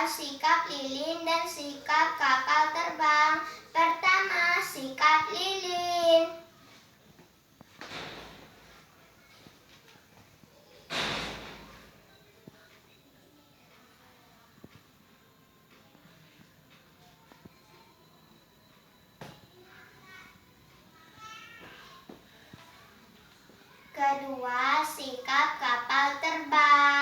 sikap lilin dan sikap kapal terbang. Pertama, sikap lilin. Kedua, sikap kapal terbang.